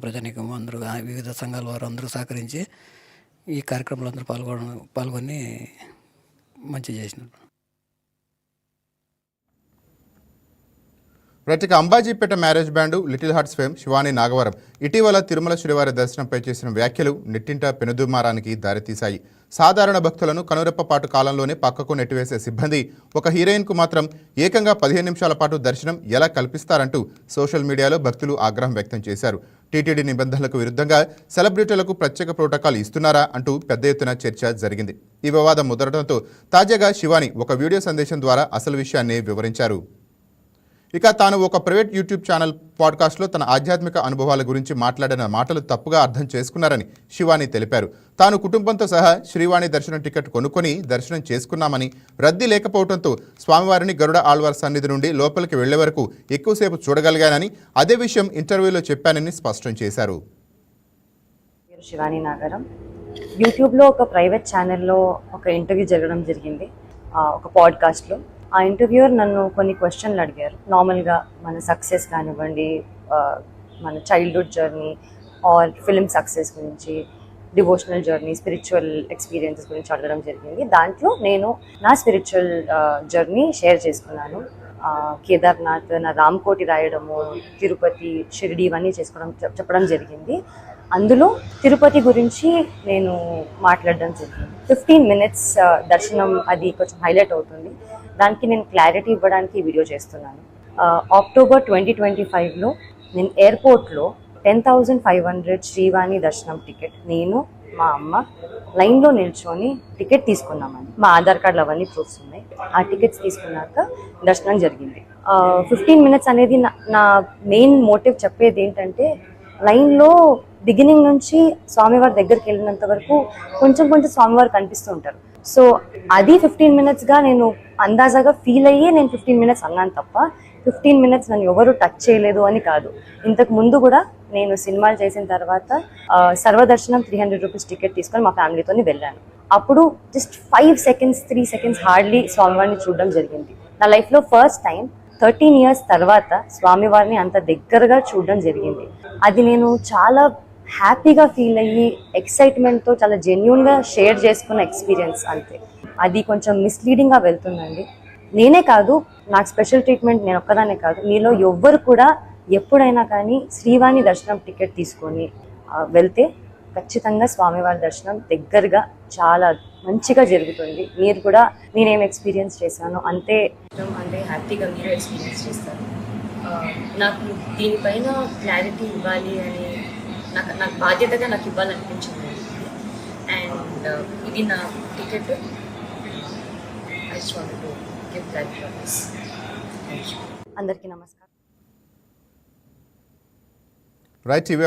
ప్రజానీకం అందరూ వివిధ సంఘాల వారు అందరూ సహకరించి ఈ కార్యక్రమంలో అందరూ పాల్గొని మంచి చేసినారు. ప్రత్యేక Ambajipeta marriage band little hearts fame Shivani Nagavaram ఇటీవల తిరుమల శ్రీవారి దర్శనంపై చేసిన వ్యాఖ్యలు నెట్టింట పెనుదుమారానికి దారితీశాయి. సాధారణ భక్తులను కనురెప్పపాటు కాలంలోనే పక్కకు నెట్టివేసే సిబ్బంది ఒక హీరోయిన్కు మాత్రం ఏకంగా 15 నిమిషాల పాటు దర్శనం ఎలా కల్పిస్తారంటూ సోషల్ మీడియాలో భక్తులు ఆగ్రహం వ్యక్తం చేశారు. టీటీడీ నిబంధనలకు విరుద్ధంగా సెలబ్రిటీలకు ప్రత్యేక ప్రోటోకాల్ ఇస్తున్నారా అంటూ పెద్ద ఎత్తున చర్చ జరిగింది. ఈ వివాదం ముదరడంతో తాజాగా శివాని ఒక వీడియో సందేశం ద్వారా అసలు విషయాన్ని వివరించారు. ఇక తాను ఒక ప్రైవేట్ యూట్యూబ్ ఛానల్ పాడ్కాస్ట్లో తన ఆధ్యాత్మిక అనుభవాల గురించి మాట్లాడిన మాటలు తప్పుగా అర్థం చేసుకున్నారని శివాని తెలిపారు. తాను కుటుంబంతో సహా శ్రీవాణి దర్శనం టికెట్ కొనుక్కొని దర్శనం చేసుకున్నామని, రద్దీ లేకపోవడంతో స్వామివారిని గరుడ ఆళ్వార్ సన్నిధి నుండి లోపలికి వెళ్లే వరకు ఎక్కువసేపు చూడగలిగానని, అదే విషయం ఇంటర్వ్యూలో చెప్పానని స్పష్టం చేశారు. శివాని నాగరం యూట్యూబ్లో ఒక ప్రైవేట్ ఛానల్లో ఒక ఇంటర్వ్యూ జరగడం జరిగింది, ఒక పాడ్కాస్ట్లో. ఆ ఇంటర్వ్యూయర్ నన్ను కొన్ని క్వశ్చన్లు అడిగారు. నార్మల్గా మన సక్సెస్ కానివ్వండి, మన childhood journey or film success గురించి, డివోషనల్ జర్నీ, స్పిరిచువల్ ఎక్స్పీరియన్సెస్ గురించి అడగడం జరిగింది. దాంట్లో నేను నా స్పిరిచువల్ జర్నీ షేర్ చేసుకున్నాను. కేదార్నాథ్, నా రామ్కోటి రాయడము, తిరుపతి, షిరిడి ఇవన్నీ చెప్పడం జరిగింది. అందులో తిరుపతి గురించి నేను మాట్లాడడం జరిగింది. 15 minutes దర్శనం అది కొంచెం హైలైట్ అవుతుంది. దానికి నేను క్లారిటీ ఇవ్వడానికి వీడియో చేస్తున్నాను. అక్టోబర్ 2025లో నేను ఎయిర్పోర్ట్లో 10,500 శ్రీవాణి దర్శనం టికెట్ నేను మా అమ్మ లైన్లో నిల్చొని టికెట్ తీసుకున్నామని, మా ఆధార్ కార్డులు అవన్నీ ప్రూఫ్స్ ఉన్నాయి. ఆ టికెట్స్ తీసుకున్నాక దర్శనం జరిగింది. 15 minutes అనేది నా మెయిన్ మోటివ్ చెప్పేది ఏంటంటే, లైన్లో బిగినింగ్ నుంచి స్వామివారి దగ్గరికి వెళ్ళినంత వరకు కొంచెం స్వామివారు కనిపిస్తూ ఉంటారు. సో అది 15 minutesగా నేను అందాజాగా ఫీల్ అయ్యి నేను 15 minutes అన్నాను తప్ప 15 minutes నన్ను ఎవరు టచ్ చేయలేదు అని కాదు. ఇంతకు ముందు కూడా నేను సినిమాలు చేసిన తర్వాత సర్వదర్శనం 300 రూపీస్ టికెట్ తీసుకొని మా ఫ్యామిలీతో వెళ్ళాను. అప్పుడు జస్ట్ 5 seconds 3 seconds హార్డ్లీ స్వామివారిని చూడడం జరిగింది. నా లైఫ్లో ఫస్ట్ టైం 13 years తర్వాత స్వామివారిని అంత దగ్గరగా చూడడం జరిగింది. అది నేను చాలా హ్యాపీగా ఫీల్ అయ్యి ఎక్సైట్మెంట్తో చాలా జెన్యూన్గా షేర్ చేసుకున్న ఎక్స్పీరియన్స్ అంతే. అది కొంచెం మిస్లీడింగ్గా వెళ్తుందండి. నేనే కాదు, నాకు స్పెషల్ ట్రీట్మెంట్ నేను ఒక్కదానే కాదు, మీలో ఎవ్వరు కూడా ఎప్పుడైనా కానీ శ్రీవాణి దర్శనం టికెట్ తీసుకొని వెళ్తే ఖచ్చితంగా స్వామివారి దర్శనం దగ్గరగా చాలా మంచిగా జరుగుతుంది. మీరు కూడా నేనేం ఎక్స్పీరియన్స్ చేశాను అంతే హ్యాపీగా మీరు ఎక్స్పీరియన్స్ చేస్తారు. నాకు దీనిపైన క్లారిటీ ఇవ్వాలి అని నాకు బాధ్యతగా నాకు ఇవ్వాలనిపించింది. అండ్ ఇది నా ticket. I just want to give that purpose. అందరికీ నమస్కారం. Right, TV